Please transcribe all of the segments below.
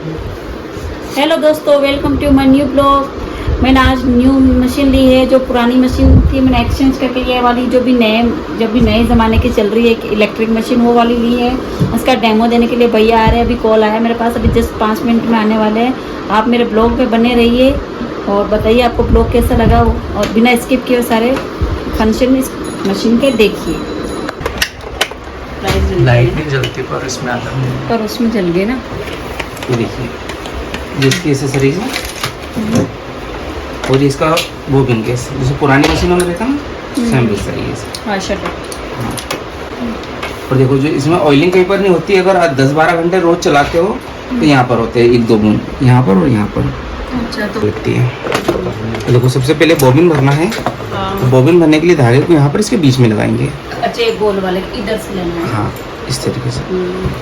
Hello दोस्तों, welcome to my new blog. मैंने आज न्यू मशीन ली है। जो पुरानी मशीन थी मैंने एक्सचेंज करके ये वाली जो भी नए ज़माने की चल रही है इलेक्ट्रिक मशीन, वो वाली ली है। उसका डेमो देने के लिए भैया आ रहे हैं। अभी कॉल आया मेरे पास, अभी जस्ट 5 मिनट में आने वाले हैं। आप मेरे ब्लॉग पे बने रहिए और बताइए आपको ब्लॉग कैसा लगा, और बिना स्किप किए सारे फंक्शन इस मशीन के देखिए। लाइट नहीं जलती पर इसमें आता नहीं, पर उसमें जल गई ना। ये देखिए जिसकी एसेसरीज है और इसका बोबिन केस जैसे पुरानी मशीनों में रहता ना, सेम वैसा ही है। हाँ शटर। हाँ। और देखो जो इसमें ऑयलिंग कहीं पर नहीं होती है। अगर आप 10-12 घंटे रोज चलाते हो तो यहाँ पर होते हैं 1-2 बूंद, यहाँ पर और यहाँ पर अच्छा तो लगती है। तो देखो सबसे पहले बॉबिन भरना है। तो बॉबिन भरने के लिए धागे को यहाँ पर इसके बीच में लगाएंगे। अच्छा, एक गोल वाले इधर से लेना है। हाँ, इस तरीके से।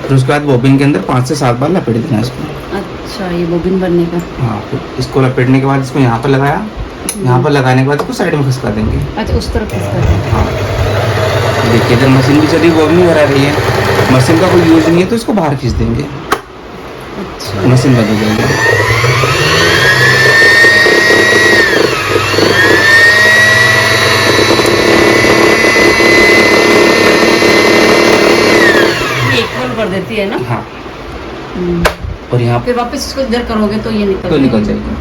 फिर उसके बाद बॉबिन के अंदर 5 से 7 बार लपेट देना इसको। अच्छा, ये बोबिन बनने का। हाँ, फिर इसको लपेटने के बाद इसको यहाँ पर लगाया। यहाँ पर लगाने के बाद इसको साइड में खिसका देंगे। अच्छा, उस तरफ खिसका देंगे। हाँ, देखिए इधर मशीन भी चली, बॉबिन भी भरा रही है। मशीन का कोई यूज नहीं है तो इसको बाहर खींच देंगे। अच्छा, मशीन बंद हो जाएगी। कर देती है ना। हाँ, और यहाँ फिर वापस इसको इधर करोगे तो ये निकल जाएगा।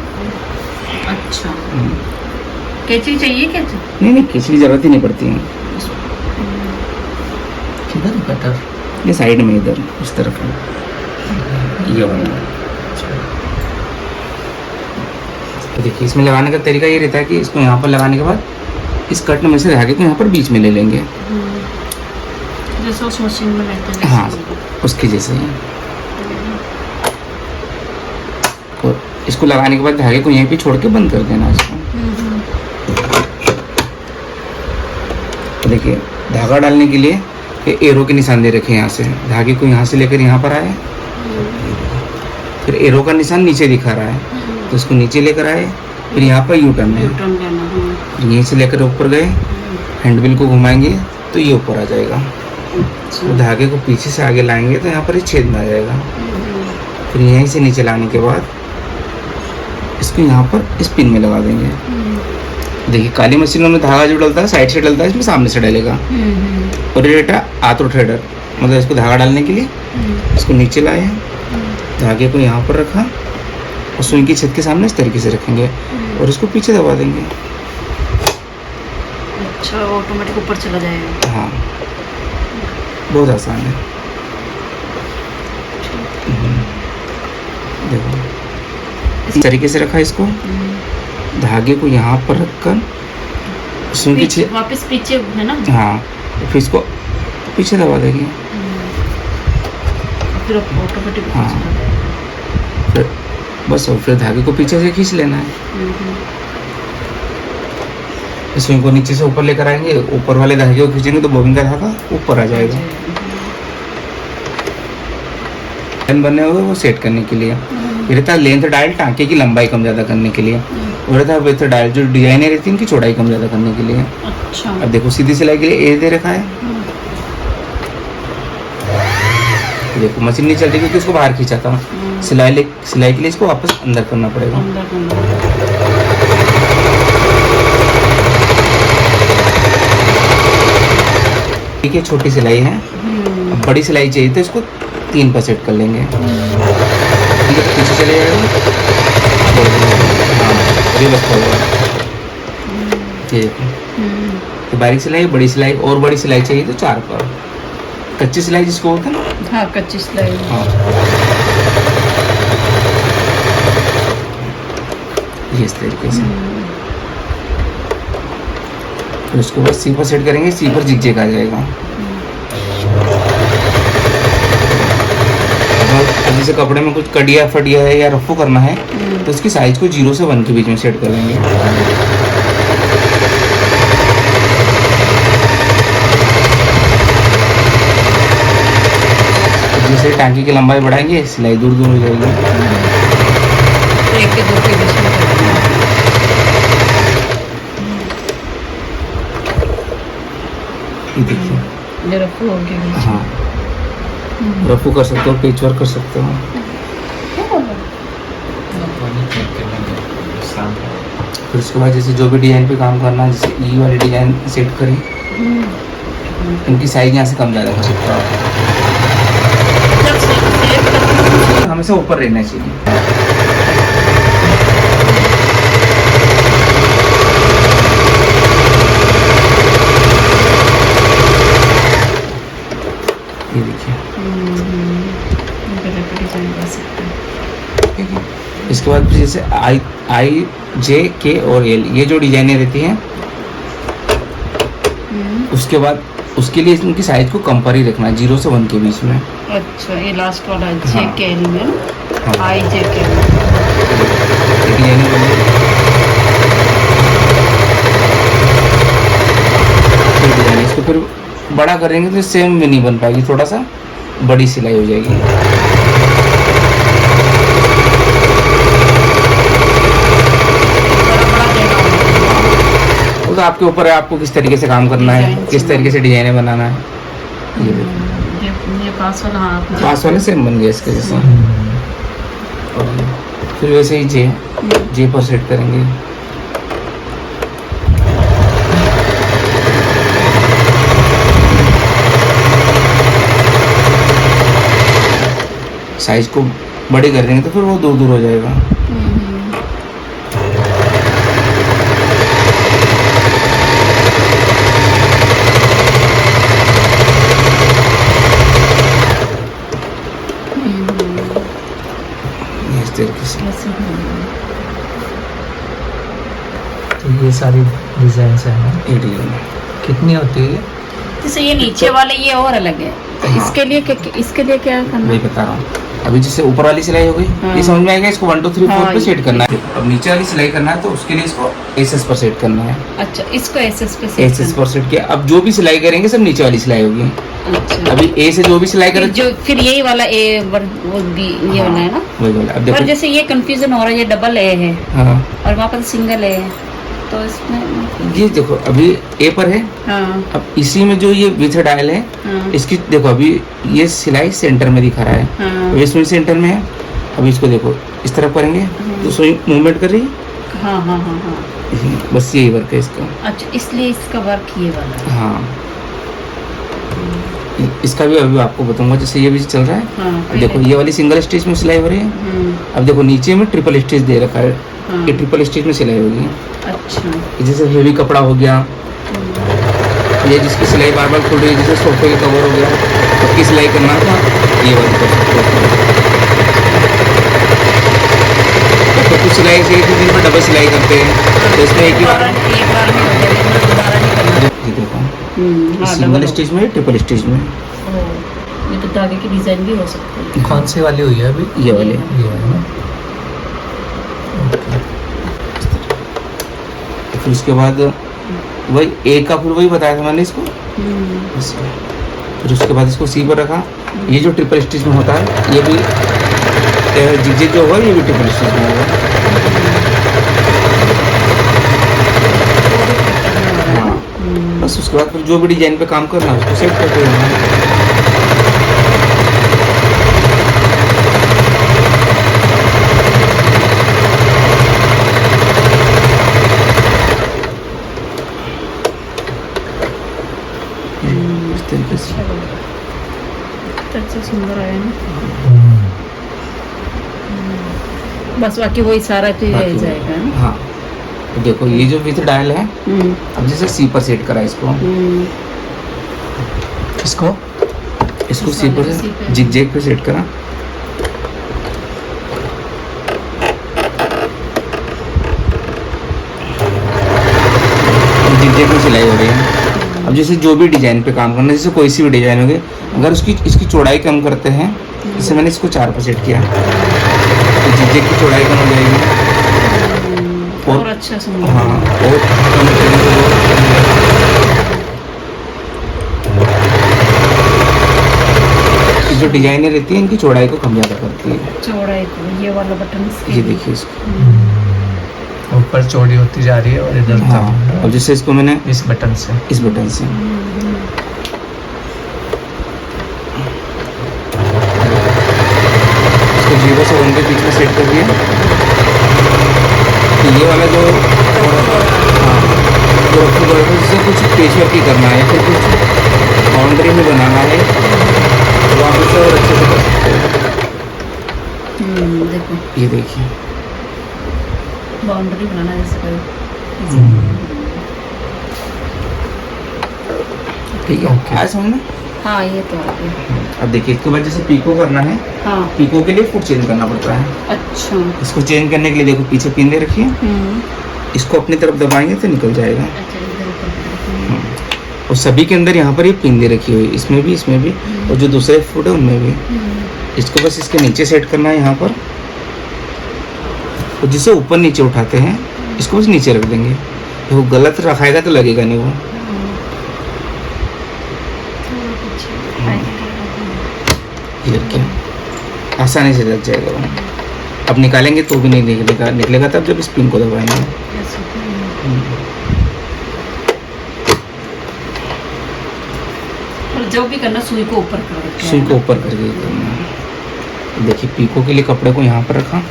अच्छा, कैंची चाहिए? कैंची नहीं, खींचने की जरूरत ही नहीं पड़ती है। किधर कटर? ये साइड में इधर इस तरफ है ये वाला। तो देखिए इसमें लगाने का तरीका ये रहता है कि इसको यहाँ पर लगाने के बाद इस कट में से धागे को यहाँ पर बीच में ले लेंगे, जैसे उस मशीन में रहता है। हाँ, उसके जैसे ही। और इसको लगाने के बाद धागे को यहीं पे छोड़ के बंद कर देना इसको। तो देखिए धागा डालने के लिए ये एरो के निशान दे रखे हैं। यहाँ से धागे को यहाँ से लेकर यहाँ पर आए, फिर एरो का निशान नीचे दिखा रहा है तो इसको नीचे लेकर आए, फिर यहाँ पर यू टर्न है। फिर यहीं से लेकर ऊपर गए, हैंडबिल को घुमाएंगे तो ये ऊपर आ जाएगा। तो धागे को पीछे से आगे लाएंगे तो यहाँ पर ये छेद में आ जाएगा। फिर यहीं से नीचे लाने के बाद इसको यहाँ पर इस पिन में लगा देंगे। देखिए काली मशीनों में धागा जो डलता है साइड से डलता है, इसमें सामने से डलेगा। और ये रहता है आर्थो थ्रेडर, मतलब इसको धागा डालने के लिए इसको नीचे लाए, धागे को यहाँ पर रखा और सुई की छत के सामने इस तरीके से रखेंगे और इसको पीछे दबा देंगे। अच्छा, ऑटोमेटिक ऊपर चला जाएगा। हाँ, बहुत आसान है। देखो इस तरीके से रखा इसको, धागे को यहाँ पर रखकर सुई की छत वापस पीछे है ना। हाँ, फिर इसको पीछे दबा देंगे। फिर ऑटोमेटिक। हाँ, फिर बस, और फिर धागे को पीछे से खींच लेना है। सुई को नीचे से ऊपर लेकर आएंगे, ऊपर वाले धागे को खींचेंगे तो बॉबिन का धागा ऊपर आ जाएगा। लेन बने हुए वो सेट करने के लिए। ये रहता है लेंथ डायल, टांके की लंबाई कम ज़्यादा करने के लिए। और रहता है विड्थ डायल, जो डिजाइनें रहती है उनकी चौड़ाई कम ज़्यादा करने के लिए। अच्छा, अब देखो सीधी सिलाई के लिए ए दे रखा है। देखो मशीन नहीं चल रही क्योंकि उसको बाहर खींचा था। सिलाई के लिए इसको वापस अंदर करना पड़ेगा। ठीक है, छोटी सिलाई है। अब बड़ी सिलाई चाहिए तो इसको 3 पर सेट कर लेंगे। पीछे चले जाएगा, ये देखो। तो बारीक सिलाई, बड़ी सिलाई, और बड़ी सिलाई चाहिए तो 4 पर। कच्ची सिलाई जिसको होता है ना। हाँ, कच्ची सिलाई। हाँ, ये इस तरीके से। फिर उसको बस सी पर सेट करेंगे, सी पर जिग-जैग आ जाएगा। जैसे कपड़े में कुछ कड़िया फटिया है या रफू करना है तो इसकी साइज को 0 से 1 के बीच में सेट कर लेंगे। जैसे टांकी की लंबाई बढ़ाएंगे सिलाई दूर दूर हो जाएगी। एक के दो के बीच में देखिए रफू हो गया। हाँ, रफू कर सकते हो, पेच वर्क कर सकते हो। फिर उसके बाद जैसे जो भी डिजाइन पे काम करना है, जैसे ई वाली डिजाइन सेट करें, इनकी साइज यहाँ से कम ज़्यादा हो सकता है, हमेशा ऊपर रहना चाहिए। ये देखिए, ठीक है। इसके बाद फिर जैसे आई जे के और एल, ये जो डिजाइनें रहती हैं, उसके बाद उसके लिए इनकी साइज को कम पर ही रखना है, 0 से 1 के बीच में। अच्छा, ये लास्ट वाला जे हाँ। के एल में, हाँ। आई जे के एल। ये डिजाइनें बनी, फिर डिजाइन इसको फिर बड़ा करेंगे तो सेम में नहीं बन पाएगी, थोड़ा सा बड़ी सिलाई हो जाएगी। वो तो आपके ऊपर है, आपको किस तरीके से काम करना है, किस तरीके से डिजाइने बनाना है। ये देखिए, ये पास वाला, हाँ पास वाले सेम बन गया इसके जैसा। और फिर वैसे ही जे पर सेट करेंगे। साइज को बड़ी कर देंगे तो फिर वो दूर दूर हो जाएगा। इस तरीके से। तो ये सारी डिजाइन है ना, एक डिजाइन कितनी होती है? जैसे ये नीचे वाले ये और अलग है, तो हाँ। इसके लिए क्या करना वही है? बता रहा हूँ। अभी जैसे ऊपर वाली सिलाई हो गई, हाँ। ये समझ में आएगा। इसको 1 2 3 4 हाँ, पे सेट करना है। अब नीचे वाली सिलाई करना है तो उसके लिए इसको एसएस पर सेट करना है। अच्छा, इसको एसएस पे सेट एसएस पर सेट किया। अब जो भी सिलाई करेंगे सब नीचे वाली सिलाई होगी। करना। अच्छा, अभी ए से जो भी सिलाई फिर करें, जो फिर यही वाला ए वो बी ये हाँ, वाला है ना। वही वाला। अब पर देखो, जैसे ये कंफ्यूजन हो रहा है, ये डबल ए है हाँ और वहाँ पर सिंगल ए है, तो इसमें ये देखो अभी ए पर है। हाँ अब इसी में जो ये विथ डायल है, हाँ इसकी देखो अभी ये सिलाई सेंटर में दिखा रहा है, हाँ अब इसमें सेंटर में है। अभी इसको देखो इस तरफ करेंगे तो सुई मूवमेंट कर रही है। हाँ हाँ हाँ हाँ। बस यही वर्क है इसका। अच्छा, इसलिए इसका वर्क ये वाला है। हाँ, इसका भी अभी आपको बताऊंगा। जैसे ये भी चल रहा है, हाँ, अब देखो ये वाली सिंगल स्टिच में सिलाई हो रही है। अब देखो नीचे में ट्रिपल स्टिच दे रखा है, हाँ। ये ट्रिपल स्टिच में सिलाई होगी। अच्छा, ये जैसे हेवी कपड़ा हो गया, ये जिसकी सिलाई बार बार खुल रही है, जैसे सोफे का कवर हो गया, उसकी सिलाई करना था, ये वाली कर सकते हो। तो कुछ सिलाई से जिसमें डबल सिलाई करते हैं, तो इसमें एक ही बार एक बार में हो जाएगा, इसमें दोबारा नहीं करना। ये देखो हाँ, सिंगल डबल स्टिच में, ट्रिपल स्टिच में। हो। ये तो धागे की डिजाइन भी हो सकती है। कौन सी वाली हुई है अभी? ये वाले ये है ना। फिर उसके बाद वही ए का फिर वही बताया था मैंने इसको। फिर उसके बाद इसको सी पर रखा। ये जो ट्रिपल स्टिच में होता है, ये भी जिग जो होगा, ये भी ट्रिपल स्टिच में होगा। हाँ, बस उसके बाद फिर जो भी डिजाइन पे काम करना है उसको सेट करते हैं। इस तरीके से अच्छा, सुंदर आया ना। बस बाकी वही सारा तो बाकी रह जाएगा ना। हाँ, तो देखो ये जो विथ डायल है, अब जैसे सी पर सेट करा इसको, इसको इसको सी पर जिग जैग पे सेट करा। जिग जैग में सिलाई हो रही है। अब जैसे जो भी डिजाइन पे काम करना है, जैसे कोई सी भी डिजाइन होगी, अगर इसकी चौड़ाई कम करते हैं, जैसे मैंने इसको 4 पर सेट किया, तो जिग जैग की चौड़ाई कम हो जाएगी। और अच्छा सुंदर। हाँ, और कम करेंगे तो जो डिजाइनें रहती है, इनकी चौड़ाई को कम ज़्यादा करती है। चौड़ाई को ये वाला बटन ये देखिए इसको। ऊपर चौड़ी होती जा रही है और इधर हाँ, अब जैसे इसको मैंने इस बटन से इस बटन से इसको 0 से 1 के बीच में सेट कर दिया। तो ये वाला जो हाँ जो इससे कुछ पेशवर्क ही करना है, फिर कुछ बाउंड्री में बनाना है तो आप इसे और अच्छे से कर सकते हो। देखो ये देखिए बाउंड्री बनाना है इसका। ठीक है, आया समझ में? हाँ ये तो आ गया। अब देखिए इसके बाद जैसे पीको करना है, हाँ पीको के लिए फुट चेंज करना पड़ता है। अच्छा। इसको चेंज करने के लिए देखो पीछे पिन दे रखी है, इसको अपनी तरफ दबाएंगे तो निकल जाएगा। अच्छा इधर ऊपर। और सभी के अंदर यहाँ पर ये पिन दे रखी हुई है, इसमें भी और जो दूसरे फुट है उनमें भी। इसको बस इसके नीचे सेट करना है यहाँ पर, और जिसे ऊपर नीचे उठाते हैं इसको बस नीचे रख देंगे। वो गलत रखाएगा तो लगेगा नहीं वो। ये रखिए, आसानी से लग जाएगा वो। अब निकालेंगे तो भी नहीं निकलेगा तब जब इस पिन को दबाएंगे। और जो भी करना सुई को ऊपर कर, सुई को ऊपर करके करना है। देखिए पीको के लिए कपड़े को यहाँ पर रखा,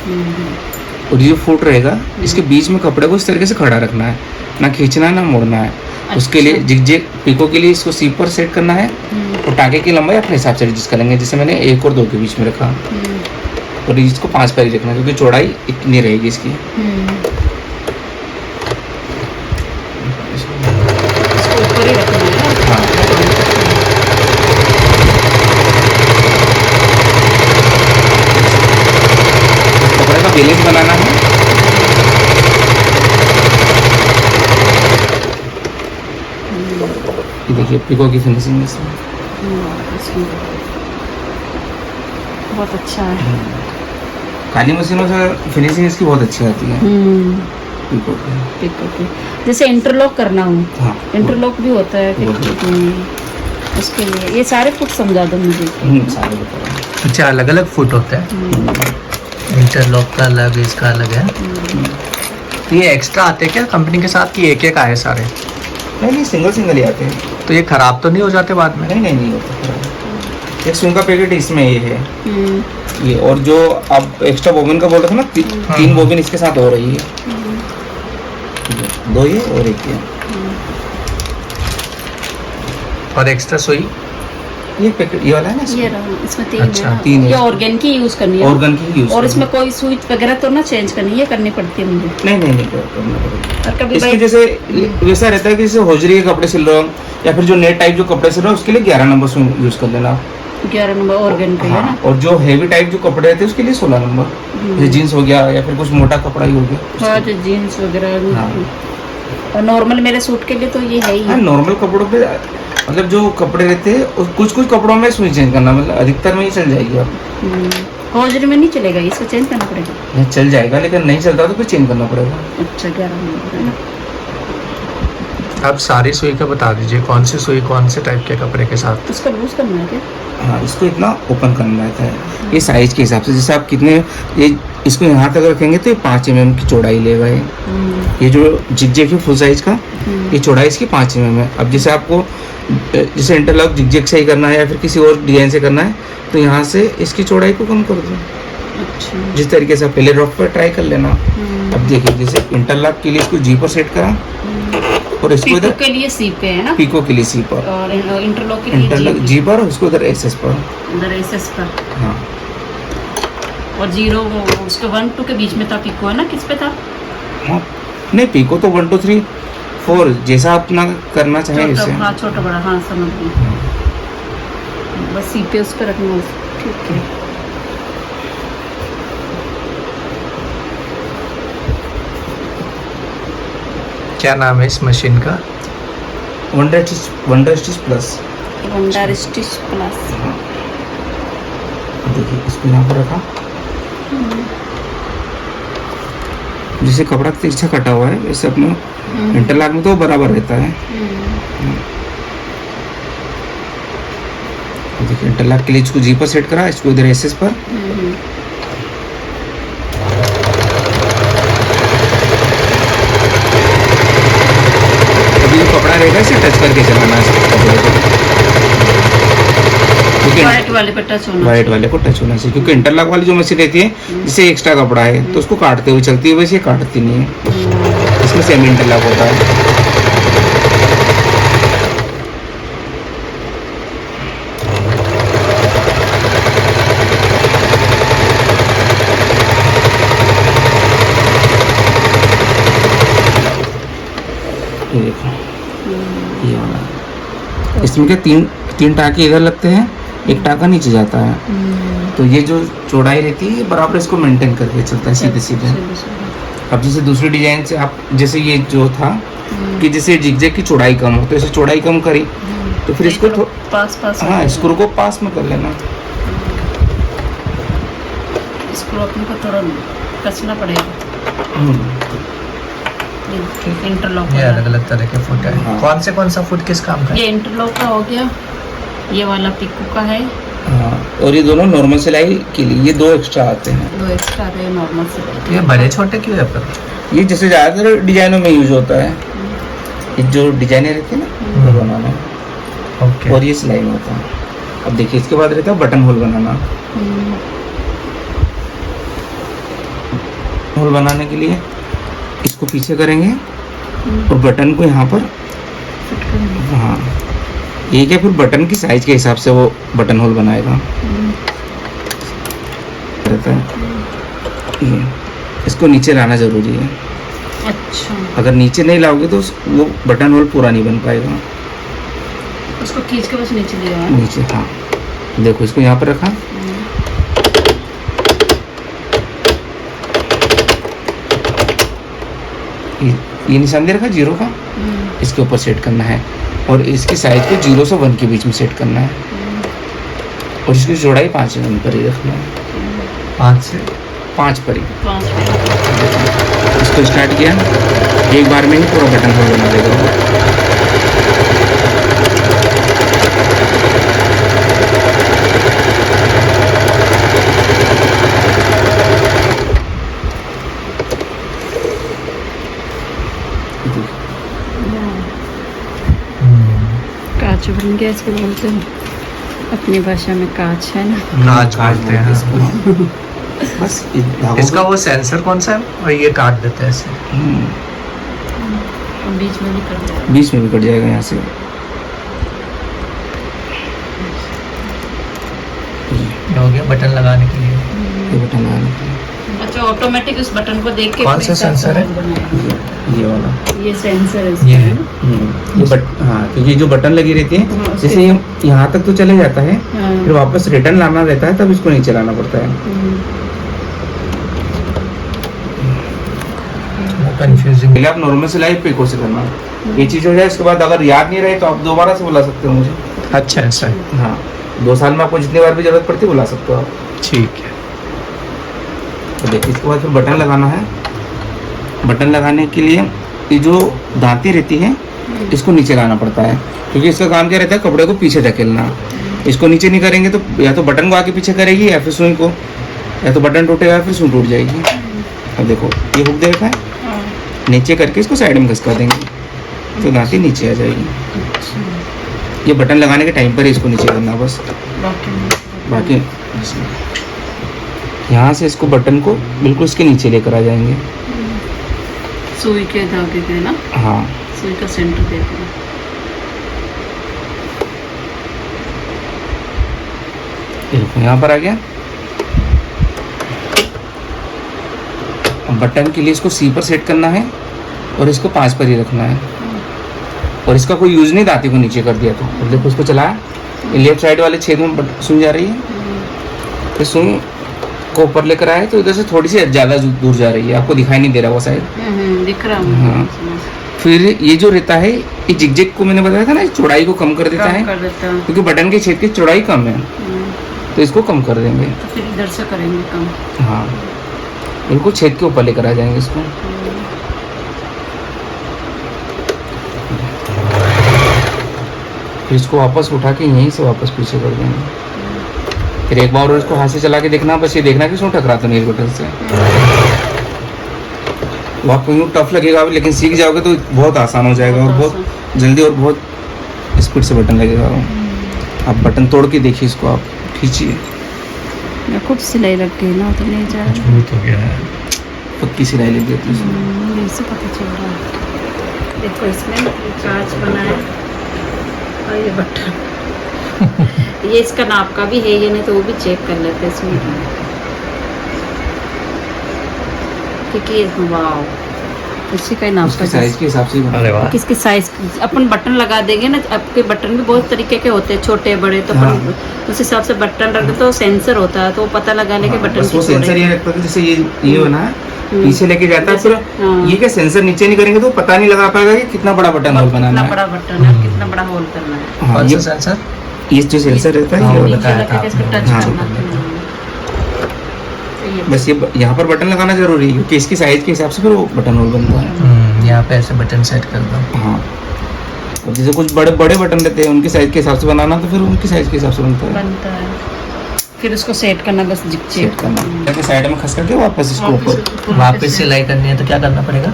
और ये फुट रहेगा इसके बीच में कपड़े को इस तरीके से खड़ा रखना है, ना खींचना ना मोड़ना है। उसके लिए जिग पीको के लिए इसको सी पर सेट करना है, और टाँगे की लंबाई अपने हिसाब से एडजस्ट करेंगे। जैसे मैंने 1 और 2 के बीच में रखा, और इसको 5 पैर रखना क्योंकि चौड़ाई इतनी रहेगी इसकी। इसको ऊपर ही रखना है। हाँ कपड़े का बैलेंस बनाना है। ये देखिए पीको की फिनिशिंग इसमें बहुत अच्छा है। काली मशीनों से फिनिशिंग इसकी बहुत अच्छी आती है पीको की। पीको की जैसे इंटरलॉक करना हो, हाँ इंटरलॉक भी होता है उसके लिए। ये सारे फुट समझा दो मुझे। सारे बता रहा हूँ। अच्छा अलग अलग फुट होता है, इंटरलॉक का अलग इसका अलग है। ये एक्स्ट्रा आते हैं क्या कंपनी के साथ कि एक एक आए सारे? नहीं सिंगल ही आते हैं। तो ये खराब तो नहीं हो जाते बाद में? नहीं होता। एक स्विंग का पैकेट इसमें ये है, ये और जो अब एक्स्ट्रा बोबिन का बोल रहे थे ना, 3 बोबिन इसके साथ हो रही है। 2 ये और 1 ये। और एक्स्ट्रा सुई ये पैकेट ये वाला है ना ये रहा, इसमें 3 अच्छा, है। 3 है। ये ऑर्गन की यूज करनी है। ऑर्गन की यूज और इसमें कोई स्विच वगैरह तो ना चेंज करनी है, करनी पड़ती है मुझे? नहीं करना पड़ेगा। और कभी इसके भाई जैसे वैसा रहता है कि जैसे होजरी के कपड़े सिल रहे हो या फिर जो नेट टाइप जो कपड़े सिल रहे हो उसके लिए 11 नंबर स्विंग यूज कर लेना। 11 नंबर ऑर्गन का है ना। और जो हेवी टाइप जो कपड़े रहते हैं उसके लिए 16 नंबर। जैसे जीन्स हो गया या फिर कुछ मोटा कपड़ा ही हो गया। हाँ जो जीन्स वगैरह। हाँ। और नॉर्मल मेरे सूट के लिए तो ये है ही। नॉर्मल कपड़ों पे मतलब जो कपड़े रहते हैं कुछ कपड़ों में सुई चेंज करना, मतलब अधिकतर में ही चल जाएगी। आप हौजरी में नहीं चलेगा, इसको चेंज करना पड़ेगा? नहीं चल जाएगा, लेकिन नहीं चलता तो फिर चेंज करना पड़ेगा। अच्छा 11 नंबर है ना। आप सारी सुई का बता दीजिए, कौन सी सुई कौन से टाइप के कपड़े के साथ? उसका लूज करना है क्या? हाँ इसको इतना ओपन करना रहता है, ये साइज के हिसाब से। जैसे आप कितने ये इसको यहाँ तक रखेंगे तो ये 5 mm की चौड़ाई लेगा। ये जो जिगजैग है फुल साइज का, ये चौड़ाई इसकी 5 mm है। अब जैसे आपको जैसे इंटरलॉक जिगजैग से ही करना है या फिर किसी और डिजाइन से करना है तो यहाँ से इसकी चौड़ाई को कम कर दो। अच्छा। जिस तरीके से आप पहले ड्रॉप पर ट्राई कर लेना। अब देखिए जैसे इंटरलॉक के लिए इसको जी पर सेट करा, और इसको पीको इधर के लिए सी पे है ना, पीको के लिए सी पर, और इंटरलॉक के लिए इंटरलॉक जी पर, उसको इधर एसएस पर। इधर एसएस पर। हाँ और 0 उसके 1 2 के बीच में था पीको है ना, किस पे था? हाँ नहीं पीको तो 1 2 3 4 जैसा अपना करना चाहे इसे। हाँ छोटा बड़ा, हाँ समझ गई। बस सी पे उस पर रखना। ठीक है। क्या नाम है इस मशीन का? Wonder stitch plus. Wonder stitch plus. देखिए इसको यहाँ पर रखा, जैसे कपड़ा तिरछा कटा हुआ है वैसे अपने इंटरलॉक में तो बराबर रहता है। देखिए इंटरलॉक के लिए इसको जी पर सेट करा, इसको इधर एसएस पर। अभी जो कपड़ा रहेगा इसे टच करके चलाना है कपड़े को। क्योंकि व्हाइट वाले पे टच होना वाइट वाले को टच होना चाहिए, क्योंकि इंटरलॉक वाली जो मशीन रहती है जिससे एक्स्ट्रा कपड़ा है तो उसको काटते हुए चलती है, वैसे ये काटती नहीं है, इसमें सेमी इंटरलॉक होता है। ये देखो ये वाला, इसमें क्या तीन टाँके इधर लगते हैं, एक टाँका नीचे जाता है, तो ये जो चौड़ाई रहती है ये बराबर इसको मेंटेन करके चलता है सीधे सीधे। अब जैसे दूसरी डिजाइन से आप, जैसे ये जो था कि जैसे जिगजैग की चौड़ाई कम हो, तो ऐसे चौड़ाई कम करी तो फिर इसको पास हाँ स्क्रू को पास में कर लेना। स्क्रू अपने को थोड़ा कसना पड़ेगा। इंटरलॉक ये अलग अलग तरह के फुट है। हाँ। कौन सा फुट किस काम का है? ये इंटरलॉक का हो गया, ये वाला पिको का है, हाँ, और ये दोनों नॉर्मल सिलाई के लिए, ये 2 एक्स्ट्रा आते हैं। 2 एक्स्ट्रा है नॉर्मल से। ये बड़े छोटे क्यों है पर? ये जैसे ज़्यादातर डिजाइनों में यूज होता है, ये जो डिजाइनर रहती है ना वो बनाना, ओके। और ये सिलाई में होता है। अब देखिए इसके बाद रहता है बटन होल बनाना। होल बनाने के लिए इसको पीछे करेंगे और बटन को यहाँ पर, हाँ ये क्या, फिर बटन की साइज के हिसाब से वो बटन होल बनाएगा रहता है। ये इसको नीचे लाना जरूरी है, अच्छा, अगर नीचे नहीं लाओगे तो वो बटन होल पूरा नहीं बन पाएगा। उसको खींच के बस नीचे दिया नीचे, हाँ देखो इसको यहाँ पर रखा, ये निशान दे रखा 0 का, इसके ऊपर सेट करना है और इसकी साइज को 0 से 1 के बीच में सेट करना है और इसकी चौड़ाई 5 mm पर ही रखना है, 5 से 5 पर ही। 5 इसको स्टार्ट किया, एक बार में ही पूरा बटन होल बना देगा। कांच बन गया, इसको बोलते हैं अपनी भाषा में कांच है ना। कांच बोलते हैं इसको। बस इसका वो सेंसर कौन सा है और ये काट देते हैं ऐसे? बीच में भी कर दिया, बीच में भी कट जाएगा यहाँ से। ये हो गया बटन लगाने के लिए। ये बटन लगाने के लिए अच्छा, ऑटोमेटिक उस बटन को देख के कौन सा सेंसर है? ये वाला, ये सेंसर है ये है। ये हाँ, क्योंकि जो बटन लगी रहती है हाँ, जैसे ये यहाँ तक तो चले जाता है, हाँ। फिर वापस रिटर्न लाना रहता है तब इसको नहीं चलाना पड़ता है। कंफ्यूजिंग। पहले आप नॉर्मल सिलाई पिको से करना, ये चीज़ हो जाए इसके बाद अगर याद नहीं रहे तो आप दोबारा से बुला सकते हो मुझे। अच्छा ऐसा है, हाँ 2 साल में आपको जितनी बार भी जरूरत पड़ती है बुला सकते हो आप। ठीक है। तो देखिए इसके बाद फिर बटन लगाना है। बटन लगाने के लिए ये जो दांती रहती है इसको नीचे लाना पड़ता है, क्योंकि इसका काम क्या रहता है, कपड़े को पीछे धकेलना। इसको नीचे नहीं करेंगे तो या तो बटन को आगे पीछे करेगी या फिर सुई को, या तो बटन टूटेगा या फिर सुई टूट जाएगी। अब देखो ये हुक देखा है, नीचे करके इसको साइड में घसका देंगे तो दांती नीचे आ जाएगी। ये बटन लगाने के टाइम पर ही इसको नीचे करना बस, बाकी यहाँ से इसको बटन को बिल्कुल इसके नीचे लेकर आ जाएंगे। सुई के धागे के ना, हाँ सुई का सेंटर देखना। ये देखो यहाँ पर आ गया। अब बटन के लिए इसको सी पर सेट करना है और इसको 5 पर ही रखना है, और इसका कोई यूज नहीं दांती को नीचे कर दिया तो। अब देखो इसको चलाया, ये लेफ्ट साइड वाले छेद में सुई जा रही है, फिर सुई को ऊपर लेकर आए तो इधर से थोड़ी सी ज़्यादा दूर जा रही है, आपको दिखाई नहीं दे रहा वो साइड। दिख रहा हाँ। फिर ये जो रहता है ये जिगजैग को मैंने बताया था ना, चौड़ाई को कम कर देता है, क्योंकि बटन के छेद की चौड़ाई कम है तो इसको कम कर देंगे। तो फिर इधर से करेंगे कम। हाँ बिल्कुल छेद के ऊपर लेकर आ जाएंगे इसको। फिर इसको वापस उठा के यहीं से वापस पीछे कर देंगे। फिर एक बार और इसको हाथ से चला के देखना, बस ये देखना कि इसमें टकराता नहीं बटन से। वो आपको यूँ टफ लगेगा अभी, लेकिन सीख जाओगे तो बहुत आसान हो जाएगा और बहुत जल्दी और बहुत स्पीड से बटन लगेगा वो। आप बटन तोड़ के देखिए इसको, आप खींचिए, मैं खुद सिलाई लग गई ना तो नहीं जा रहा। मजबूत हो गया है। पक्की सिलाई लगी है इसमें। मेरे से पता चल रहा है। देखो इसमें चार्ज बना है और ये बटन ये इसका नाप का भी है ये, नहीं तो वो भी चेक कर लेते हैं इसमें, क्योंकि वाव इसी का ही नाप उसके का साइज के हिसाब से ही बना। अरे वाह। किसके साइज अपन बटन लगा देंगे ना, आपके बटन भी बहुत तरीके के होते हैं, छोटे बड़े, तो अपन हाँ। उस हिसाब से बटन रख दो तो सेंसर होता है, तो वो पता लगा ले कि बटन बस वो की सेंसर चौड़ाई। ये रखता है, जैसे ये बना है, पीछे लेके जाता है, जैसे- फिर हाँ। ये क्या सेंसर नीचे नहीं करेंगे तो पता नहीं लगा पाएगा कि कितना बड़ा बटन होल बनाना कितना है। बड़ा बटन है, कितना बड़ा होल करना है। हाँ, कौन ये सा सेंसर? ये जो सेंसर रहता है हाँ, ये वो वाला। नीचे बताया रख था के इसको आपने। टच हाँ। करना है। तो ये बस ये यहाँ पर बटन लगाना जरूरी है, क्योंकि इसकी साइज के हिसाब से फिर वो बटन होल बनता है। यहाँ पे ऐसे बटन सेट कर दो। हाँ, और जैसे कुछ बड़े बड़े बटन रहते हैं उनकी साइज के हिसाब से बनाना, तो फिर उनकी साइज के हिसाब से बनता है। बनता है, फिर उसको सेट करना बस सेट चेक करना, ऐसे साइड में खस करके वापस इसको ऊपर, वापस सिलाई करनी है तो क्या करना पड़ेगा?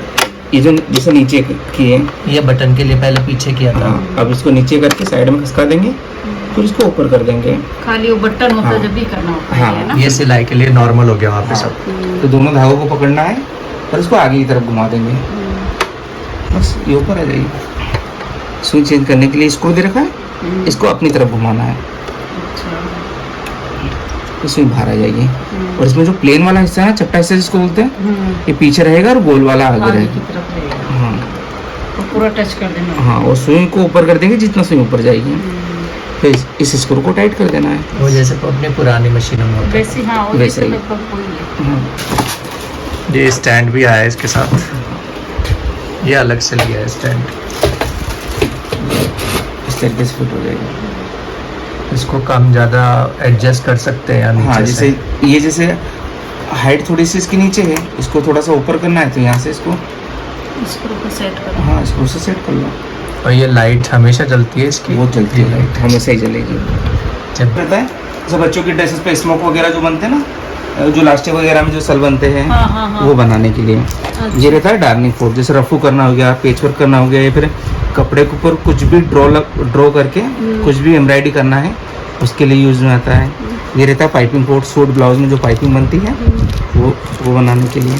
ये जो जैसे नीचे किए, ये बटन के लिए पहले पीछे किया था। हाँ, अब इसको नीचे करके साइड में खसका देंगे, फिर इसको ऊपर कर देंगे। खाली वो बटन होता है हाँ। जब भी करना होता हाँ। है ना। ये सिलाई के लिए नॉर्मल हो गया वहाँ पे हाँ। सब। तो दोनों धागों को पकड़ना है और इसको आगे की तरफ घुमा देंगे, बस ये ऊपर आ जाएगी। सुई चेंज करने के लिए स्क्रू दे रखा है, इसको अपनी तरफ घुमाना है, तो सुई बाहर आ जाएगी। और इसमें जो प्लेन वाला हिस्सा है ना, चपटा हिस्सा जिसको बोलते हैं, ये पीछे रहेगा और गोल वाला आगे आगे की रहेगा। तरफ रहेगा, हाँ तो पूरा टच कर देना। हाँ, और सुई को ऊपर कर देंगे, जितना सुई ऊपर जाएगी फिर इस स्क्रू को टाइट कर देना है। वो जैसे अपने पुरानी मशीनों में होता वैसे हाँ, वो वैसे जैसे ही। लगभग वही है। हाँ, है। ये स्टैंड भी आया है इसके साथ, ये अलग से लिया है स्टैंड। इस तरीके से फिट हो जाएगा। इसको कम ज़्यादा एडजस्ट कर सकते हैं या नीचे हाँ, से? जैसे ये जैसे हाइट थोड़ी सी इसकी नीचे है, इसको थोड़ा सा ऊपर करना है, तो यहाँ से इसको, स्क्रू को सेट करो। हाँ, स्क्रू से सेट कर लो। और ये लाइट हमेशा जलती है इसकी? वो चलती है लाइट, हमेशा ही जलेगी। जब रहता है जैसे बच्चों की ड्रेसेस पे स्मोक वगैरह जो बनते हैं ना, जो लास्टिक वगैरह में जो सल बनते हैं, हाँ हाँ हाँ। वो बनाने के लिए ये रहता है डार्निंग फोर्क। जैसे रफू करना हो गया, पेच वर्क करना हो गया, या फिर कपड़े के ऊपर कुछ भी ड्रॉ करके कुछ भी एम्ब्रॉयडरी करना है, उसके लिए यूज में आता है। ये रहता है पाइपिंग कोट, सूट ब्लाउज में जो पाइपिंग बनती है वो बनाने के लिए।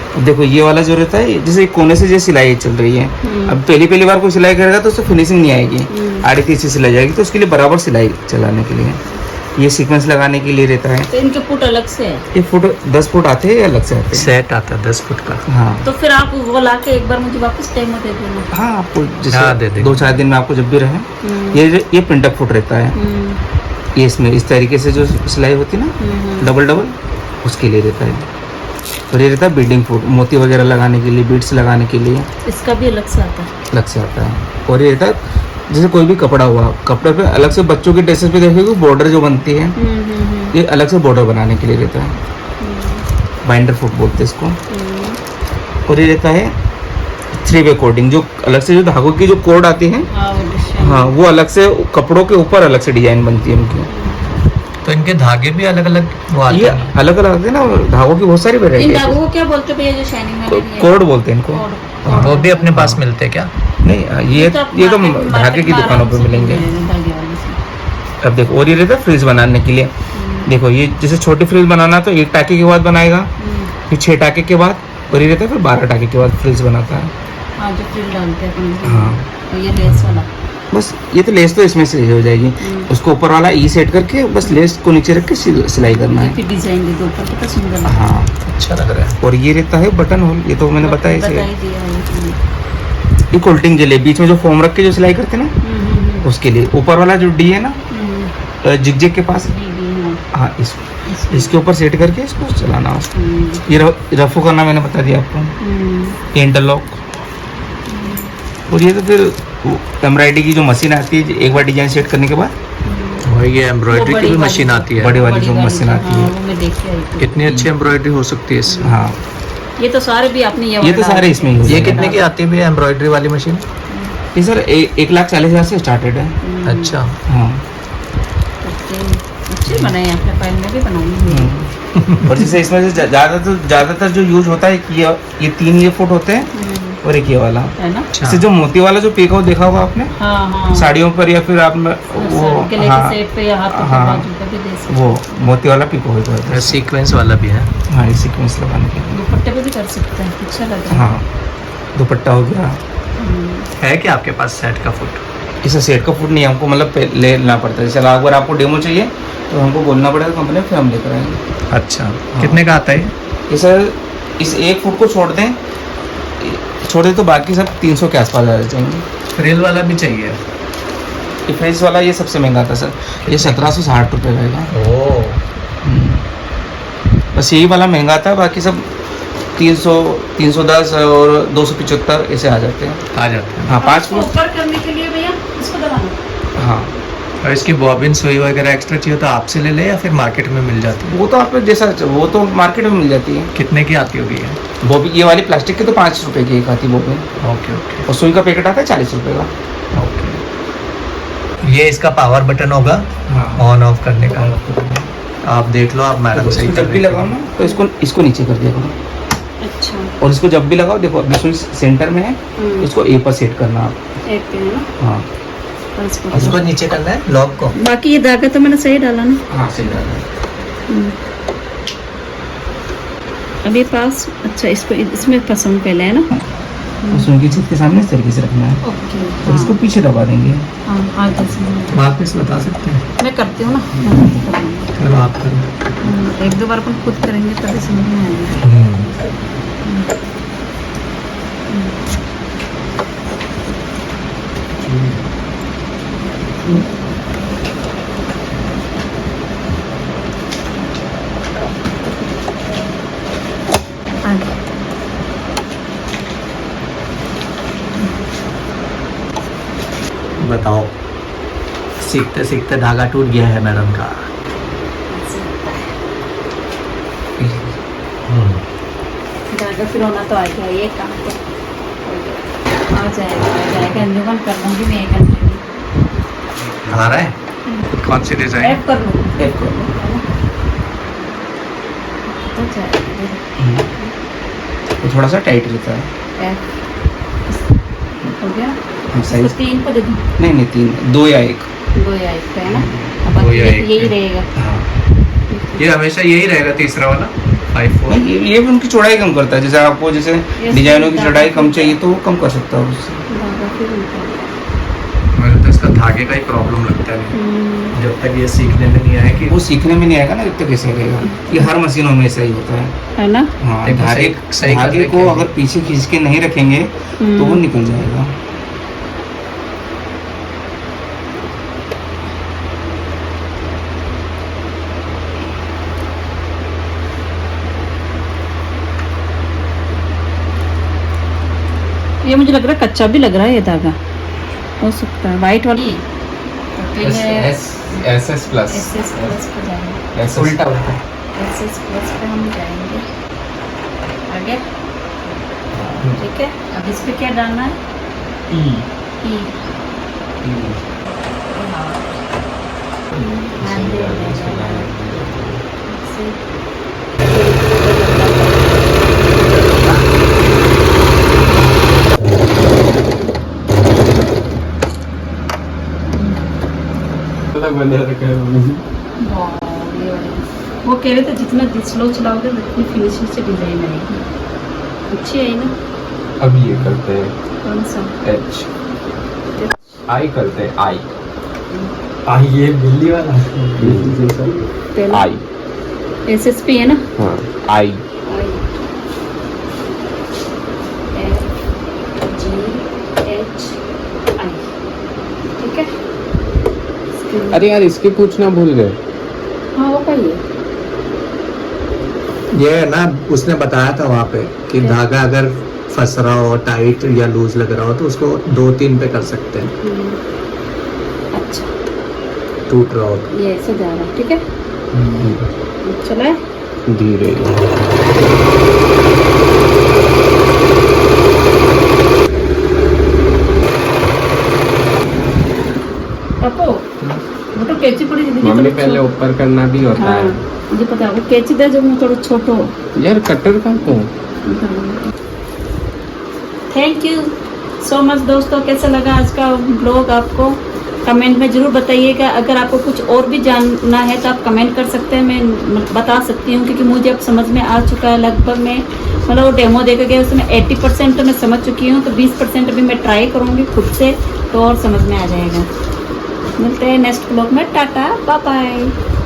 अब देखो ये वाला जो रहता है, जैसे एक कोने से जो सिलाई चल रही है, अब पहली बार कोई सिलाई करेगा तो उससे फिनिशिंग नहीं आएगी, आड़ी तीसरी सिलाई जाएगी, तो उसके लिए बराबर सिलाई चलाने के लिए ये सीक्वेंस लगाने के लिए रहता है। तो इनके फुट अलग से है, ये फुट 10 फुट आते हैं या अलग से आते हैं? सेट आता है 10 फुट का। हाँ तो फिर आप वो ला के एक बार मुझे वापस टाइम में दे देना। हाँ, आपको हाँ, दे जैसे देंगे। 2-4 दिन में आपको जब भी रहे, ये पिंटक फुट रहता है। ये इसमें इस तरीके से जो सिलाई होती है ना, डबल उसके लिए रहता है। और ये रहता है बीडिंग फुट, मोती वगैरह लगाने के लिए, बीड्स लगाने के लिए इसका भी अलग से आता है। अलग से आता है। और ये रहता है जैसे कोई भी कपड़ा हुआ, कपड़े पे अलग से, बच्चों के ड्रेसेस पे देखोगे बॉर्डर जो बनती है, ये अलग से बॉर्डर बनाने के लिए रहता है, बाइंडर फुट बोलते हैं इसको। और ये रहता है 3-वे कोडिंग, जो अलग से जो धागों की जो कोड आती है, हाँ, वो डिजाइन। हाँ, वो अलग से कपड़ों के ऊपर अलग से डिजाइन बनती है उनकी। तो इनके धागे भी अलग अलग वो आते ये हैं? अलग अलग है ना, धागों की बहुत सारी इन वेरायटी धागों है। को क्या बोलते हैं भैया जो शाइनिंग वाले हैं? कोड बोलते हैं इनको। कोड। वो भी अपने पास मिलते हैं क्या? नहीं, ये तो धागे की दुकानों पे मिलेंगे। धागे वाले से। अब देखो, और ये रहता है फ्रिज बनाने के लिए। देखो ये जैसे छोटी फ्रिज बनाना तो 1 टाके के बाद बनाएगा, फिर 6 टाके के बाद, और ये रहता है फिर 12 टाके के बाद फ्रिज बनाता है। हाँ, जो फ्रिल डालते हैं अपन। हाँ, और ये लेस वाला। बस ये तो लेस तो इसमें से हो जाएगी, उसको ऊपर वाला ई सेट करके बस लेस को नीचे रख के सिलाई करना है। फिर डिजाइन दे दो ऊपर, कितना सुंदर लगता है। हाँ, अच्छा लग रहा है। और ये रहता है बटन होल, ये तो मैंने बताया बता इसे। ही दिया है। ये कोल्टिंग के लिए बीच में जो फोम रख के जो सिलाई करते हैं ना, उसके लिए। ऊपर वाला जो डी है ना, जिग के पास, हाँ, इसके ऊपर सेट करके इसको चलाना है। ये रफू करना मैंने बता दिया आपको, ये इंटरलॉक। और ये तो फिर एम्ब्रॉयडरी की जो मशीन आती है, एक बार डिजाइन सेट करने के बाद और ये एम्ब्रॉयडरी की भी मशीन आती है? बड़ी वाली जो मशीन आती है। वो मैं देखी आई थी। कितनी अच्छी एम्ब्रॉयडरी हो सकती है इसमें? हाँ, ये तो सारे भी आपने ये तो सारे इसमें ही हो ये जाएगा। कितने की आती है भैया एम्ब्रॉयडरी वाली मशीन? ये सर 1,40,000 से स्टार्टेड है। अच्छा। हाँ, अच्छे बनाए आपने, फाइल में भी बनाई हुई है। और जैसे इसमें से ज़्यादातर जो यूज होता है कि ये 3 ये फुट होते हैं, और एक ये वाला। है ना? अच्छा इससे जो मोती वाला जो पीको देखा होगा आपने हाँ हाँ साड़ियों पर या फिर आप वो गले के हाँ सेट पे या हाथों पे हाँ, बाजू पे भी दे सकते वो मोती वाला पीको होता है। सीक्वेंस वाला भी है। हाँ, ये सीक्वेंस लगाने के लिए। दुपट्टे पे भी कर सकते हैं, अच्छा लग रहा है। हाँ, दुपट्टा हो गया। है क्या आपके पास सेट का फुट? इसे सेट का फूड नहीं है, हमको मतलब लेना पड़ता है। चलो अगर आपको डेमो चाहिए तो हमको बोलना पड़ेगा कंपनी, फिर हम लेकर आएंगे। अच्छा कितने का आता है? ये सर इस एक फुट को छोड़ दें तो बाकी सब 300 के आसपास आ जाएंगे। फ्रिल वाला भी चाहिए? ये फेस वाला ये सबसे महंगा था सर, ये 1760 रुपये का है। ओह बस यही वाला महंगा था, बाकी सब 300, 310 और 275 ऐसे आ जाते हैं। आ जाते हैं। हाँ, 5 इसको फुट। ऊपर करने के लिए भैया इसको दबाना। हाँ, और इसकी बॉबिन सुई वगैरह एक्स्ट्रा चाहिए तो आपसे ले ले या फिर मार्केट में मिल जाती है? वो तो आपको जैसा वो तो मार्केट में मिल जाती है। कितने की आती होगी ये? बॉबी ये वाली प्लास्टिक की तो 5 रुपए की एक आती बॉबी, ओके ओके और सुई का पैकेट आता है 40 रुपए का। ओके। ये इसका पावर बटन होगा हाँ, ऑन ऑफ करने का। आप देख लो, आप मैडम सही कर जब भी रही लगाओ ना तो इसको नीचे कर दिया करो, अच्छा और इसको जब भी लगाओ देखो अभी सुई सेंटर में है, इसको ए पर सेट करना आप। एक पे है ना, हाँ और इसको इसको नीचे करना है लॉक को। बाकी ये धागा तो मैंने सही डाला ना। हाँ, सही डालना। अभी पास अच्छा इसको इसमें पसंद पहले है ना। सुई की छत के सामने इस तरीके से रखना है, ओके और इसको पीछे दबा देंगे। हाँ आगे से वापस बता सकते हैं? मैं करती हूँ ना, मैं करती करूँगी। चलो आप करो। एक दो बार अपन खुद करेंगे तभी समझ में आएगा। आगे बताओ, सीखते सीखते धागा टूट गया है मैडम का। धागा फिर होना तो आ गया, ये काम तो आ जाएगा। अंजुमन कर लूँगी मैं एक अंजुमन। आ रहा है? कौन सी डिजाइन? ऐप कर लूँ एक को। तो जाएगा। तो थोड़ा सा टाइट रहता है। ऐप हो गया। हम इसको साइज 3 पे दे दूँ, नहीं 3, 2 या 1। 2 या 1 पे है ना। अब दो या बाकी एक यही पे। रहेगा। हाँ, ये हमेशा यही रहेगा तीसरा वाला 5-4। ये भी उनकी चौड़ाई कम करता है। जैसे आपको जैसे डिजाइनों की चौड़ाई कम चाहिए तो वो कम कर सकता है उससे। धागा फिर उनका। मुझे तो इसका धागे का ही प्रॉब्लम लगता है, जब तक ये सीखने में नहीं आए कि वो सीखने में नहीं आएगा ना जब तक ऐसे रहेगा। ये हर मशीनों में ऐसा ही होता है। है ना। हाँ, देखो, धागे सही कर धागे रखे को हैं। अगर पीछे खींच के नहीं रखेंगे तो वो निकल जाएगा। ये मुझे लग रहा है कच्चा भी लग रहा है, ये धागा हो सकता है वाइट वाली। SS प्लस SS प्लस पे जाएंगे, उल्टा उल्टा। SS प्लस पे हम जाएंगे आगे। ठीक है, अब इस पे क्या डालना है? ई। वो कह रहे थे जितना स्लो चलाओगे उतनी फिनिशिंग से डिजाइन आएगी। अच्छी आई ना। अब ये करते हैं कौन सा? एच आई करते हैं आई आई ये बिल्ली वाला बिल्ली जैसा पहला आई SSP है ना। हाँ आई FGHI ठीक है। अरे यार इसकी पूछना भूल गए हाँ वो पाइए। ये ना उसने बताया था वहाँ पे कि क्या? धागा अगर फंस रहा हो, टाइट या लूज लग रहा हो तो उसको 2-3 पे कर सकते हैं, अच्छा टूट रहा हो तो। ये ऐसे जा रहा है, ठीक है। चला है धीरे पापो वो तो कैची पड़ी दीदी। मम्मी पहले ऊपर करना भी होता हाँ है मुझे पता है, वो कैची दे जो मैं थोड़ा छोटो। यार कटर का तो थैंक यू सो मच दोस्तों, कैसा लगा आज का ब्लॉग आपको कमेंट में ज़रूर बताइएगा। अगर आपको कुछ और भी जानना है तो आप कमेंट कर सकते हैं, मैं बता सकती हूँ, क्योंकि मुझे अब समझ में आ चुका है लगभग। मैं मतलब वो डेमो देखा गया उसमें 80% तो मैं समझ चुकी हूँ, तो 20% अभी मैं ट्राई करूँगी खुद से, तो और समझ में आ जाएगा। मिलते हैं नेक्स्ट ब्लॉग में। Tata bye bye.